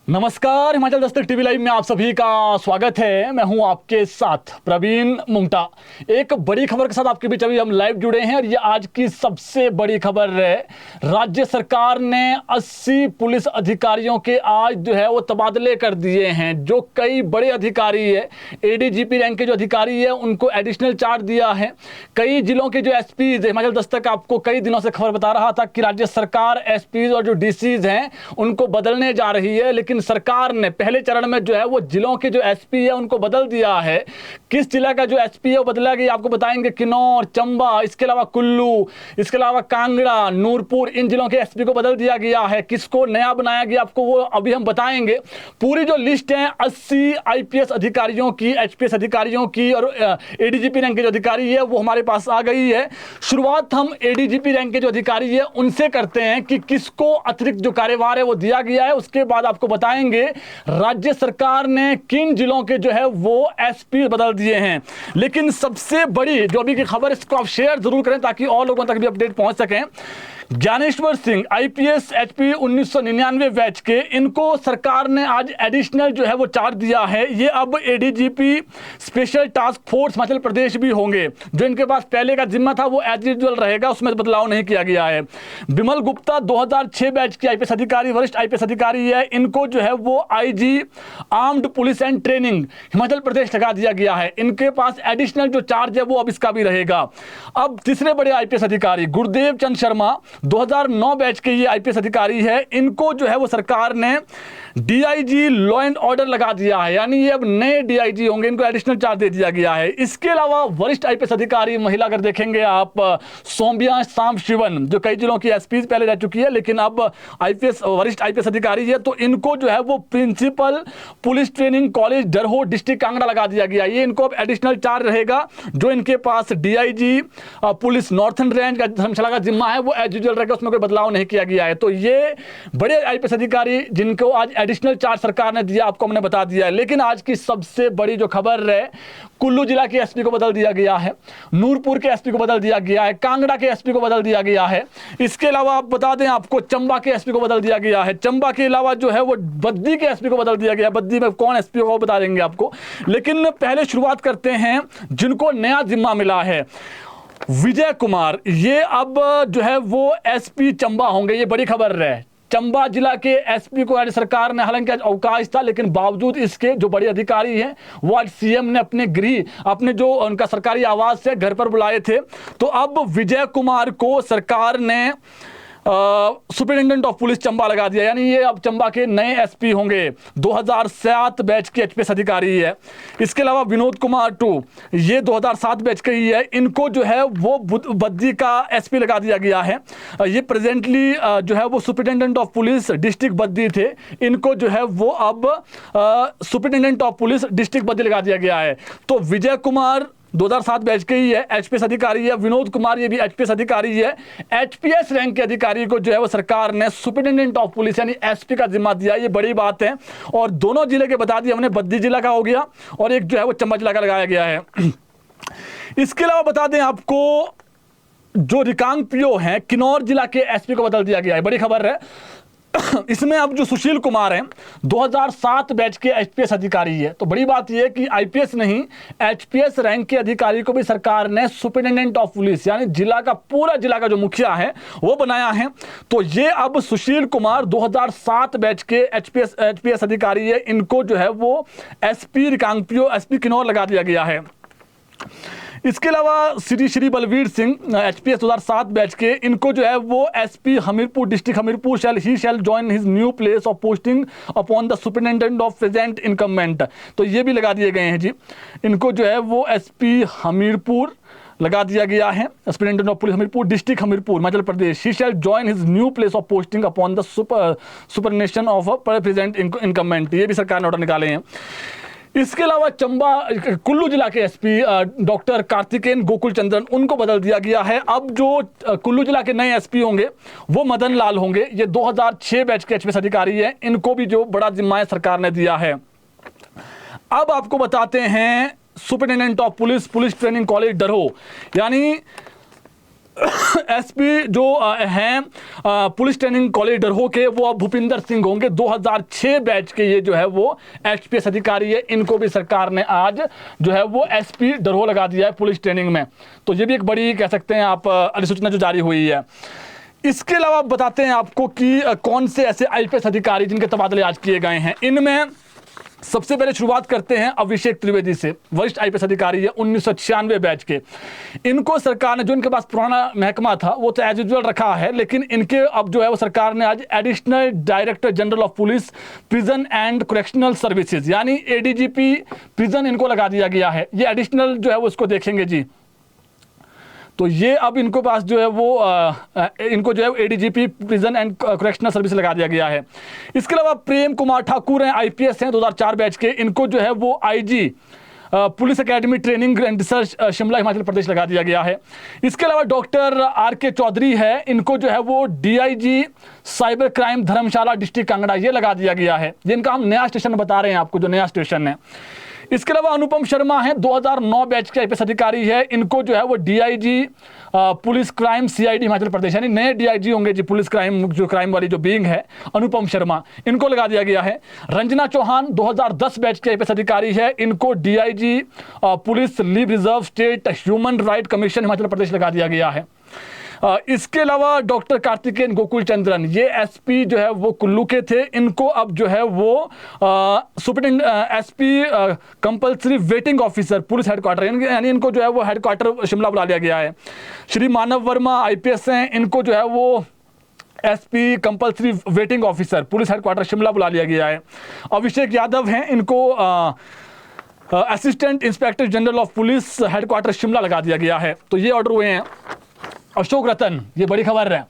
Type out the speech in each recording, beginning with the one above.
नमस्कार, Himachal Dastak TV live में आप सभी का स्वागत है। मैं हूं आपके साथ प्रवीण मुंगटा। एक बड़ी खबर के साथ आपके बीच अभी हम लाइव जुड़े हैं और ये आज की सबसे बड़ी खबर है। राज्य सरकार ने 80 पुलिस अधिकारियों के आज जो है वो तबादले कर दिए हैं। जो कई बड़े अधिकारी है, एडीजीपी रैंक के जो अधिकारी है उनको एडिशनल चार्ज दिया है। कई जिलों के जो एसपीज, हिमाचल दस्तक आपको कई दिनों से खबर बता रहा था कि राज्य सरकार एसपीज और जो डीसीज हैं उनको बदलने जा रही है, लेकिन सरकार ने पहले चरण में जो है वो जिलों के जो एसपी है उनको बदल दिया है। किस जिला का जो एसपी है वो बदला गया आपको बताएंगे। किन्नौर, चंबा, इसके अलावा कुल्लू, इसके अलावा कांगड़ा, नूरपुर, इन जिलों के एसपी को बदल दिया गया है। किसको नया बनाया गया आपको वो अभी हम बताएंगे। पूरी जो लिस्ट है 80 आईपीएस अधिकारियों की, एचपीएस अधिकारियों की और एडीजीपी रैंक के जो अधिकारी है वो हमारे पास आ गई है। शुरुआत हम एडीजीपी रैंक के जो अधिकारी है उनसे करते हैं कि किसको अतिरिक्त जो कार्यभार है वो दिया गया है। उसके बाद आपको बताएंगे राज्य सरकार ने किन जिलों के जो है वो एसपी बदल दिए हैं। लेकिन सबसे बड़ी जो अभी की खबर, इसको आप शेयर जरूर करें ताकि और लोगों तक भी अपडेट पहुंच सकें। Dnyaneshwar Singh IPS HP 1999 batch के, इनको सरकार ने आज एडिशनल जो है वो चार्ज दिया है। ये अब ADGP special task force Himachal Pradesh भी होंगे। जो इनके पास पहले का जिम्मा था वो एज यूजुअल रहेगा, उसमें बदलाव नहीं किया गया है। बिमल गुप्ता 2006 बैच की आईपीएस अधिकारी, वरिष्ठ आईपीएस अधिकारी है, इनको जो है वो IG armed police and training Himachal Pradesh लगा दिया गया है। इनके पास एडिशनल जो चार्ज है वो अब इसका भी रहेगा। अब तीसरे बड़े आईपीएस अधिकारी गुरदेव चंद शर्मा 2009 बैच के ये आईपीएस अधिकारी है, इनको जो है वो सरकार ने डीआईजी लॉ एंड ऑर्डर लगा दिया है, यानी ये अब नए डीआईजी होंगे, इनको एडिशनल चार्ज दे दिया गया है। इसके अलावा वरिष्ठ आईपीएस अधिकारी महिला अगर देखेंगे आप, सौम्या सांब शिवन, जो कई जिलों की एसपी पहले रह चुकी है लेकिन अब आईपीएस वरिष्ठ आईपीएस अधिकारी है, तो इनको जो है वो principal police training college Daroh district Kangra लगा दिया गया। ये इनको अब एडिशनल चार्ज रहेगा। जो इनके पास डीआईजी पुलिस नॉर्थन रेंज का धर्मशाला का जिम्मा है वो एज यूजुअल रहेगा, उसमें कोई बदलाव नहीं किया गया है। तो ये बड़े आईपीएस अधिकारी जिनको आज एडिशनल चार्ज सरकार ने दिया, आपको हमने बता दिया है। लेकिन आज की सबसे बड़ी जो खबर है, कुल्लू जिला के एसपी को बदल दिया गया है, नूरपुर के एसपी को बदल दिया गया है, कांगड़ा के एसपी को बदल दिया गया है। इसके अलावा आप बता दें आपको, चंबा के एसपी को बदल दिया गया है। चंबा के अलावा जो है वो बद्दी के एसपी को बदल दिया गया है। बद्दी में कौन एसपी होगा वो बता देंगे आपको। लेकिन पहले शुरुआत करते हैं जिनको नया जिम्मा मिला है। विजय कुमार, ये अब जो है वो एसपी चंबा होंगे। ये बड़ी खबर है। चंबा जिला के एसपी को राज्य सरकार ने, हालांकि आज अवकाश था लेकिन बावजूद इसके जो बड़े अधिकारी हैं वो आज सीएम ने अपने गृह, अपने जो उनका सरकारी आवास से घर पर बुलाए थे। तो अब विजय कुमार को सरकार ने सुपरिटेंडेंट ऑफ पुलिस चंबा लगा दिया, यानी ये अब चंबा के नए एसपी होंगे। 2007 बैच के एचपीएस अधिकारी है। इसके अलावा विनोद कुमार टू, ये 2007 बैच के ही है, इनको जो है वो बद्दी का एसपी लगा दिया गया है। ये प्रेजेंटली जो है वो superintendent of police district Baddi थे, इनको जो है वो अब superintendent of police district Baddi लगा दिया गया है। तो विजय कुमार 2007 बैच के ही है, एचपीएस अधिकारी है। विनोद कुमार ये भी एचपीएस अधिकारी है। एचपीएस रैंक के अधिकारी को जो है वो सरकार ने सुपरिटेंडेंट ऑफ पुलिस यानी एसपी का जिम्मा दिया। ये बड़ी बात है। और दोनों जिले के बता दिए हमने, बद्दी जिला का हो गया और एक जो है वो चंबा जिला का लगाया गया है। इसके अलावा बता दें आपको, जो रिकांगपिओ हैं, किन्नौर जिला के एसपी को बदल दिया गया है। बड़ी खबर है। इसमें अब जो सुशील कुमार हैं 2007 बैच के एचपीएस अधिकारी है। तो बड़ी बात यह है कि आईपीएस नहीं, एचपीएस रैंक के अधिकारी को भी सरकार ने सुपरिटेंडेंट ऑफ पुलिस यानी जिला का, पूरा जिला का जो मुखिया है वो बनाया है। तो ये अब सुशील कुमार 2007 बैच के एचपीएस अधिकारी है, इनको जो है वो एसपी रिकांगपिओ, एसपी किन्नौर लगा दिया गया है। इसके अलावा श्री बलवीर सिंह एचपीएस 2007 बैच के, इनको जो है वो SP Hamirpur district Hamirpur shall join his new place of posting upon the superintendent of present incumbent. तो ये भी लगा दिए गए हैं जी। इनको जो है वो एसपी हमीरपुर लगा दिया गया है, superintendent of police Hamirpur district Hamirpur Himachal Pradesh. He shall join his new place of posting upon the superannuation of present incumbent. ये भी सरकार ने ऑर्डर निकाले हैं। इसके अलावा कुल्लू जिला के एसपी डॉक्टर कार्तिकेन गोकुल चंद्रन, उनको बदल दिया गया है। अब जो कुल्लू जिला के नए एसपी होंगे वो मदन लाल होंगे। ये 2006 बैच के एचपीएस अधिकारी हैं, इनको भी जो बड़ा जिम्मा सरकार ने दिया है। अब आपको बताते हैं superintendent of police, police training college Daroh, यानी एसपी जो हैं पुलिस ट्रेनिंग कॉलेज डरहो के, वो अब भूपिंदर सिंह होंगे। 2006 बैच के ये जो है वो एचपीएस अधिकारी है, इनको भी सरकार ने आज जो है वो एसपी डरहो लगा दिया है पुलिस ट्रेनिंग में। तो ये भी एक बड़ी कह सकते हैं आप अधिसूचना जो जारी हुई है। इसके अलावा बताते हैं आपको कि कौन से ऐसे आईपीएस अधिकारी जिनके तबादले आज किए गए हैं। इनमें सबसे पहले शुरुआत करते हैं अभिषेक त्रिवेदी से, वरिष्ठ आईपीएस अधिकारी है 1996 बैच के। इनको सरकार ने, जो इनके पास पुराना महकमा था वो तो एज यूजुअल रखा है, लेकिन इनके अब जो है वो सरकार ने आज additional director general of police prison and correctional services यानी एडीजीपी प्रिजन इनको लगा दिया गया है। ये एडिशनल जो है वो इसको देखेंगे जी। तो ये अब इनको पास जो है वो इनको जो है ADGP prison and correctional service लगा दिया गया है। इसके अलावा प्रेम कुमार ठाकुर हैं, आईपीएस हैं 2004 बैच के, इनको जो है वो IG police academy training and research Shimla Himachal Pradesh लगा दिया गया है। इसके अलावा डॉक्टर आर के चौधरी है, इनको जो है वो डीआईजी साइबर क्राइम धर्मशाला डिस्ट्रिक्ट कांगड़ा ये लगा दिया गया है। जिनका हम नया स्टेशन बता रहे हैं आपको, जो नया स्टेशन है। इसके अलावा अनुपम शर्मा है 2009 बैच के आईपीएस अधिकारी है, इनको जो है वो DIG police crime CID Himachal Pradesh यानी नए डीआईजी होंगे जी पुलिस क्राइम, जो क्राइम वाली जो विंग है अनुपम शर्मा, इनको लगा दिया गया है। रंजना चौहान 2010 बैच के आईपीएस अधिकारी है, इनको DIG police leave reserve state human right commission Himachal Pradesh लगा दिया गया है। इसके अलावा डॉक्टर कार्तिकेयन गोकुल चंद्रन, ये एसपी जो है वो कुल्लू के थे, इनको अब जो है वो superintendent SP compulsory waiting officer police headquarter यानी इनको जो है वो हेडक्वार्टर शिमला बुला लिया गया है। श्री मानव वर्मा आईपीएस हैं, इनको जो है वो SP compulsory waiting officer police headquarter Shimla बुला लिया गया है। अभिषेक यादव हैं, इनको assistant inspector general of police headquarter Shimla लगा दिया गया है। तो ये ऑर्डर हुए हैं। अशोक रतन, ये बड़ी खबर है,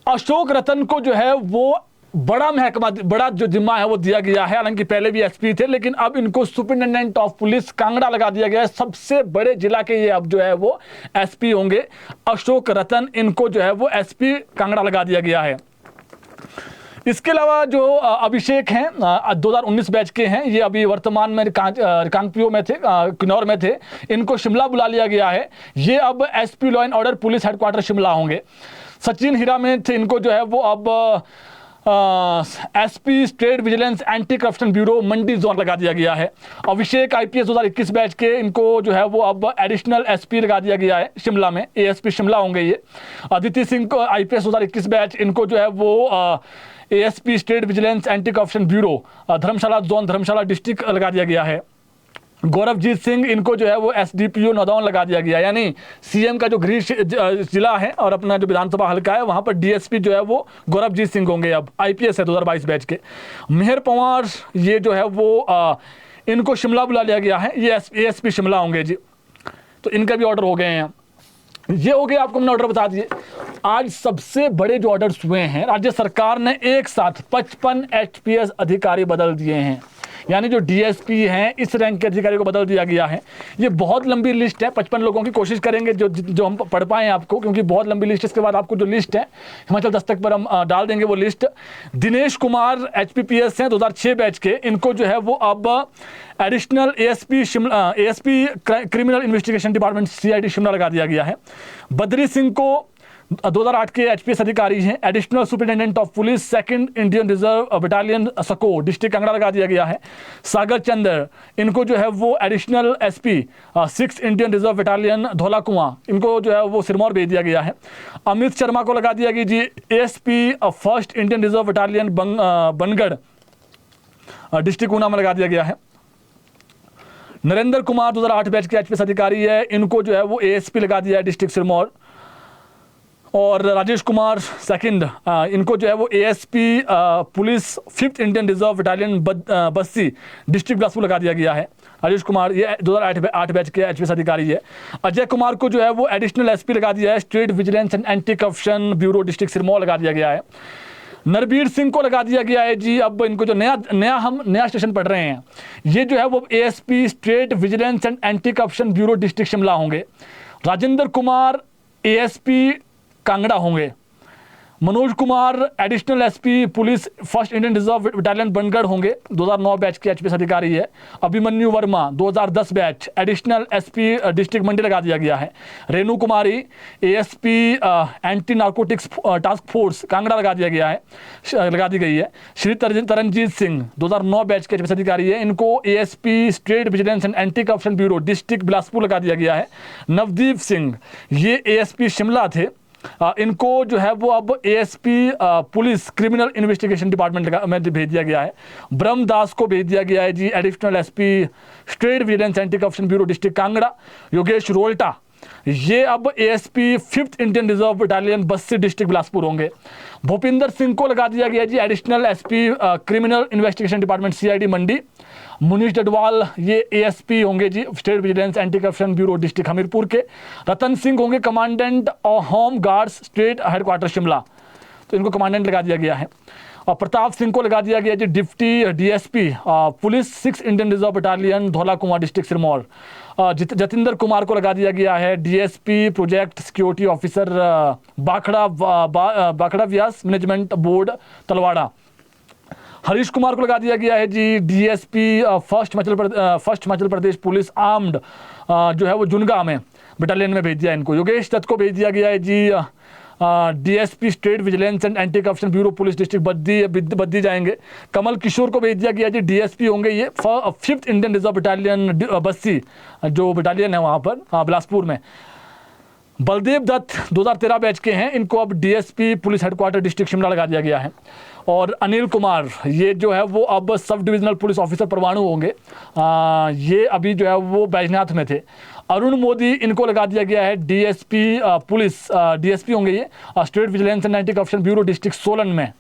अशोक रतन को जो है वो बड़ा महकमा, बड़ा जो जिम्मा है वो दिया गया है। हालांकि पहले भी एसपी थे, लेकिन अब इनको सुपरिटेंडेंट ऑफ पुलिस कांगड़ा लगा दिया गया है। सबसे बड़े जिला के ये अब जो है वो एसपी होंगे अशोक रतन, इनको जो है वो एसपी कांगड़ा लगा दिया गया है। इसके अलावा जो अभिषेक हैं 2019 बैच के हैं, ये अभी वर्तमान में रिकांगपिओ में थे, किन्नौर में थे, इनको शिमला बुला लिया गया है। ये अब SP law and order police headquarter Shimla होंगे। सचिन हीरा में थे, इनको जो है वो अब SP state vigilance anti corruption bureau Mandi zone लगा दिया गया है। अभिषेक आईपीएस 2021 बैच के, इनको जो है वो अब एडिशनल एसपी लगा दिया गया है शिमला में, एएसपी शिमला होंगे ये। अदिति सिंह को आईपीएस 2021 बैच, इनको जो है वो ASP state vigilance anti corruption bureau Dharamshala zone Dharamshala district लगा दिया गया है। गौरवजीत सिंह, इनको जो है वो एसडीपीओ नौदावन लगा दिया गया, यानी सीएम का जो गृह जिला है और अपना जो विधानसभा हल्का है वहां पर डीएसपी जो है वो गौरवजीत सिंह होंगे। अब आईपीएस है 2022 बैच के। मेहर पंवार, ये जो है वो इनको शिमला बुला लिया गया है, ये एएसपी शिमला होंगे जी। तो इनका भी ऑर्डर हो गए हैं। ये हो गया, आपको हमने ऑर्डर बता दिए। आज सबसे बड़े जो ऑर्डर्स हुए हैं, राज्य सरकार ने एक साथ 55 एचपीएस अधिकारी बदल दिए हैं, यानी जो डीएसपी हैं इस रैंक के अधिकारी को बदल दिया गया है। ये बहुत लंबी लिस्ट है, 55 लोगों की कोशिश करेंगे जो हम पढ़ पाएं आपको, क्योंकि बहुत लंबी लिस्ट। इसके बाद आपको जो लिस्ट है हिमाचल दस्तक पर हम डाल देंगे वो लिस्ट। दिनेश कुमार एचपीपीएस हैं 2006 बैच के, इनको जो है वो अब additional ASP Shimla, ASP criminal investigation department CID Shimla लगा दिया गया है। बद्री सिंह को 2008 के एचपीएस अधिकारी हैं, additional superintendent of police second Indian reserve battalion सको डिस्ट्रिक्ट कांगड़ा लगा दिया गया है। सागर चंद्र, इनको जो है वो additional SP 6 Indian reserve battalion Dhaula कुआं, इनको जो है वो सिरमौर भेज दिया गया है। अमित शर्मा को लगा दिया गया जी ASP 1st Indian reserve battalion Bangarh district Una में लगा दिया गया है। नरेंद्र कुमार 2008 बैच के एचपीएस अधिकारी है, इनको जो है वो एएसपी लगा दिया है डिस्ट्रिक्ट सिरमौर। और राजेश कुमार सेकंड, इनको जो है वो ASP police 5th Indian reserve battalion Bassi district Bilaspur लगा दिया गया है। राजेश कुमार ये 2008 बैच के एचपीएस अधिकारी है। अजय कुमार को जो है वो एडिशनल एसपी लगा दिया है, state vigilance and anti corruption bureau district Sirmaur लगा दिया गया है। नरबीर सिंह को लगा दिया गया है जी, अब इनको जो हम नया स्टेशन पढ़ रहे हैं, ये जो है वो ASP state vigilance and anti corruption bureau district Shimla होंगे। राजेंद्र कुमार एएसपी कांगड़ा होंगे। Manoj Kumar additional SP police first Indian reserve battalion Bangarh होंगे, 2009 बैच के एचपीएस अधिकारी है। Abhimanyu Verma 2010 batch additional SP district Mandi लगा दिया गया है। Renu Kumari ASP anti narcotics task force Kangra लगा दी गई है। श्री तरनजीत सिंह 2009 बैच के एचपीएस अधिकारी है, इनको ASP state vigilance and anti corruption bureau district Bilaspur लगा दिया गया है। नवदीप सिंह ये एएसपी शिमला थे, इनको जो है वो अब ASP police criminal investigation department में भेज दिया गया है। ब्रह्मदास को भेज दिया गया है जी additional SP state vigilance anti corruption bureau district Kangra. Yogesh Rolta ये अब ASP 5th Indian reserve battalion Bassi district Bilaspur होंगे। भूपिंदर सिंह को लगा दिया गया जी additional SP criminal investigation department CID Mandi. Munish Dadwal ये एएसपी होंगे जी state vigilance anti corruption bureau district Hamirpur के। रतन सिंह होंगे commandant home guards state headquarter Shimla, तो इनको कमांडेंट लगा दिया गया है। और प्रताप सिंह को लगा दिया गया जी deputy DSP police 6th Indian reserve battalion Dhaula Kuan district Sirmaur. Jatinder Kumar को लगा दिया गया है डीएसपी प्रोजेक्ट सिक्योरिटी ऑफिसर बाखड़ा व्यास मैनेजमेंट बोर्ड तलवाड़ा। हरीश कुमार को लगा दिया गया है जी DSP first Himachal Pradesh police armed जो है वो जुनगा में बटालियन में भेज दिया इनको। योगेश दत्त को भेज दिया गया है जी DSP state vigilance and anti corruption bureau police district Baddi जाएंगे। कमल किशोर को भेज दिया गया जी डीएसपी होंगे ये 5th Indian reserve battalion Bassi जो बटालियन है वहाँ पर बिलासपुर में। बलदेव दत्त 2013 बैच के हैं, इनको अब DSP police headquarter district Shimla लगा दिया गया है। और अनिल कुमार ये जो है वो अब sub divisional police officer Parwanoo होंगे, ये अभी जो है वो बैजनाथ में थे। अरुण मोदी इनको लगा दिया गया है डीएसपी पुलिस डीएसपी होंगे ये state vigilance and anti corruption bureau district Solan में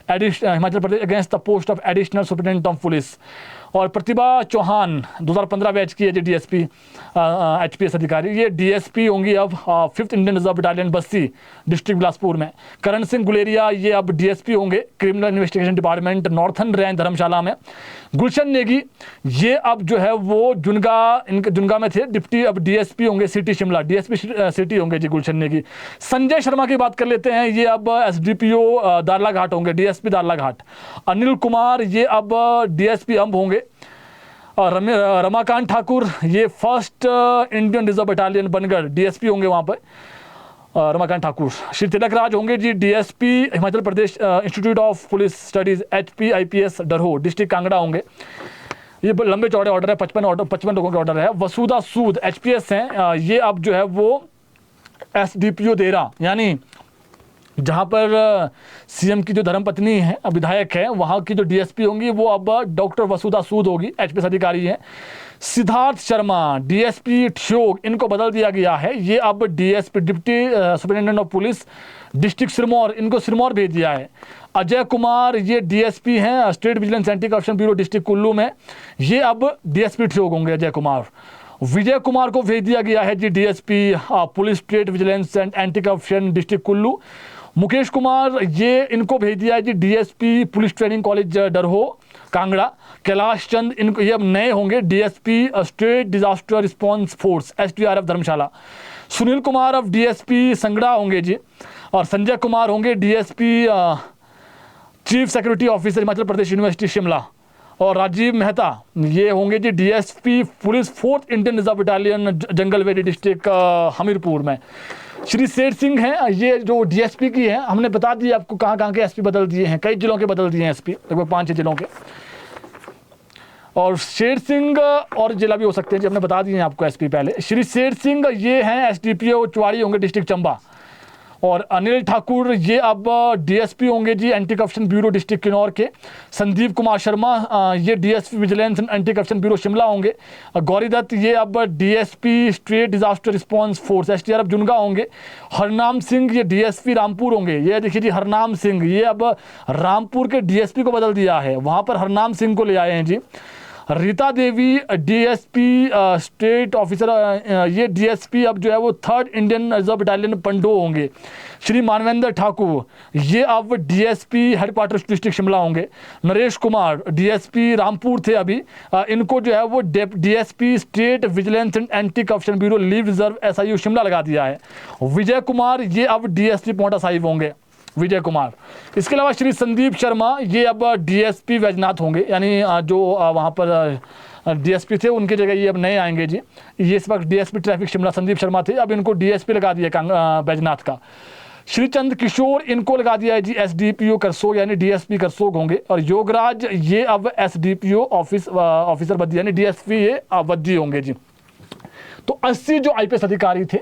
Himachal Pradesh against the post of additional superintendent of police. और प्रतिभा चौहान 2015 बैच की है जी डीएसपी एचपीएस अधिकारी, ये डीएसपी होंगी अब 5th Indian reserve battalion Bassi district Bilaspur में। करण सिंह गुलेरिया ये अब डीएसपी होंगे criminal investigation department northern range Dharamshala में। गुलशन नेगी ये अब जो है वो जुनगा में थे, डिप्टी अब डीएसपी होंगे सिटी शिमला, डीएसपी सिटी होंगे जी गुलशन नेगी। संजय शर्मा की बात कर लेते हैं, ये अब एसडीपीओ दारलाघाट होंगे, डीएसपी दारलाघाट। अनिल कुमार ये अब डीएसपी अंब होंगे। और रमाकांत ठाकुर ये 1st Indian reserve battalion Bangarh DSP होंगे वहाँ पर रमाकांत ठाकुर। श्री तिलक राज होंगे ji DSP Himachal Pradesh institute of police studies HP IPS Daroh district Kangra होंगे। ये लंबे चौड़े ऑर्डर है, 55 लोगों के ऑर्डर है। वसुधा सूद एचपीएस हैं, ये अब जो है वो एसडीपीओ देरा यानी जहाँ पर सीएम की जो धर्मपत्नी है विधायक है वहाँ की जो डीएसपी होंगी वो अब डॉक्टर वसुधा सूद होगी, एचपीएस अधिकारी हैं। सिद्धार्थ शर्मा डीएसपी ठियोग इनको बदल दिया गया है, ये अब DSP deputy superintendent of police district Sirmaur, इनको सिरमौर भेज दिया है। अजय कुमार ये डीएसपी हैं state vigilance anti corruption bureau district Kullu में, ये अब डीएसपी ठियोग होंगे अजय कुमार। विजय कुमार को भेज दिया गया है जी DSP police state vigilance and anti corruption district Kullu. Mukesh Kumar ये इनको भेज दिया है जी DSP police training college Daroh Kangra. Kailash Chand इनको ये अब नए होंगे DSP state disaster response force SDRF Dharamshala. Sunil Kumar अब डीएसपी संगड़ा होंगे जी। और संजय कुमार होंगे DSP chief security officer Himachal Pradesh university Shimla. और राजीव मेहता ये होंगे ji DSP police 4th Indian reserve battalion Jangalberi district Hamirpur में। श्री शेर सिंह हैं, ये जो डीएसपी की है हमने बता दिया आपको कहाँ कहाँ के एसपी बदल दिए हैं, कई जिलों के बदल दिए हैं एसपी, लगभग 5-6 जिलों के। और शेर सिंह और जिला भी हो सकते हैं जी, हमने बता दिए हैं आपको एसपी पहले। श्री शेर सिंह ये हैं एसडीपीओ चुवाड़ी होंगे डिस्ट्रिक्ट चंबा। और अनिल ठाकुर ये अब डीएसपी होंगे ji anti corruption bureau district Kinnaur के। संदीप कुमार शर्मा ये DSP vigilance and anti corruption bureau Shimla होंगे। गौरी दत्त ये अब DSP state disaster response force SDRF Junga होंगे। हरनाम सिंह ये डीएसपी रामपुर होंगे, ये देखिए जी हरनाम सिंह ये अब रामपुर के डीएसपी को बदल दिया है, वहाँ पर हरनाम सिंह को ले आए हैं जी। Rita Devi DSP state officer ये डीएसपी अब जो है वो 3rd इंडियन रिजर्व बटालियन पंडो होंगे। श्री मानवेंद्र ठाकुर ये अब डीएसपी हेडक्वार्टर डिस्ट्रिक्ट शिमला होंगे। नरेश कुमार डीएसपी रामपुर थे अभी, इनको जो है वो DSP state vigilance and anti corruption bureau leave reserve SIU Shimla लगा दिया है। विजय कुमार ये अब डीएसपी पोंटा साहिब होंगे। विजय कुमार। इसके अलावा श्री संदीप शर्मा, ये अब डीएसपी वैजनाथ होंगे, यानी जो वहाँ पर डीएसपी थे उनकी जगह ये अब नए आएंगे जी। ये इस वक्त डीएसपी ट्रैफिक शिमला संदीप शर्मा थे, अब इनको डीएसपी लगा दिया वैजनाथ का। श्री चंद किशोर, इनको लगा दिया है जी एसडीपीओ करसोग, यानी डीएसपी करसोग होंगे। और योगराज, ये अब एसडीपीओ ऑफिसर बद्दी, यानी डीएसपी ये बद्दी होंगे जी। तो 80 जो आईपीएस अधिकारी थे,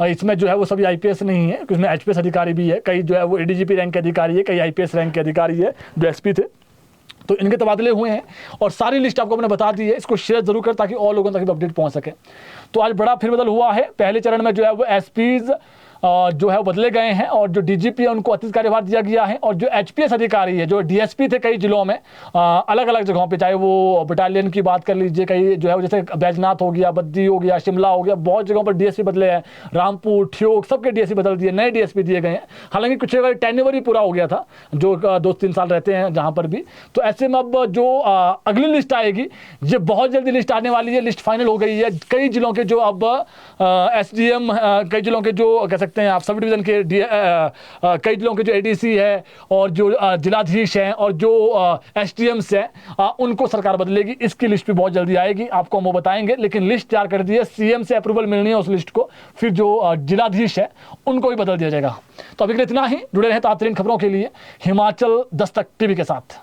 इसमें जो है वो सभी आईपीएस नहीं है, उसमें एचपीएस अधिकारी भी है, कई जो है वो एडीजीपी रैंक के अधिकारी है, कई आईपीएस रैंक के अधिकारी है जो एसपी थे। तो इनके तबादले हुए हैं और सारी लिस्ट आपको मैंने बता दी है। इसको शेयर जरूर कर ताकि और लोगों तक अपडेट पहुंच सके। तो आज बड़ा फेरबदल हुआ है। पहले चरण में जो है वो एसपीज जो है वो बदले गए हैं और जो डीजीपी है उनको अतिरिक्त कार्यभार दिया गया है। और जो एचपीएस अधिकारी है, जो डीएसपी थे कई जिलों में अलग अलग जगहों पे, चाहे वो बटालियन की बात कर लीजिए, कई जो है जैसे बैजनाथ हो गया, बद्दी हो गया, शिमला हो गया, बहुत जगहों पर डीएसपी बदले हैं, रामपुर, ठियोग, सबके डीएसपी बदल दिए, नए डीएसपी दिए गए हैं। हालांकि कुछ जगह टेन्योर ही पूरा हो गया था, जो 2-3 साल रहते हैं जहाँ पर भी। तो ऐसे में अब जो अगली लिस्ट आएगी, ये बहुत जल्दी लिस्ट आने वाली है। लिस्ट फाइनल हो गई है। कई जिलों के जो अब एसडीएम, कई जिलों के जो कह सकते हैं आप सब डिवीजन के कई जिलों के जो एडीसी है और जो जिलाधीश हैं और जो एसडीएम्स हैं, उनको सरकार बदलेगी। इसकी लिस्ट भी बहुत जल्दी आएगी, आपको हम वो बताएंगे। लेकिन लिस्ट तैयार कर दी है, सीएम से अप्रूवल मिलनी है उस लिस्ट को, फिर जो जिलाधीश है उनको भी बदल दिया जाएगा। तो अभी के लिए इतना ही। जुड़े रहें ताज़ा खबरों के लिए हिमाचल दस्तक टीवी के साथ।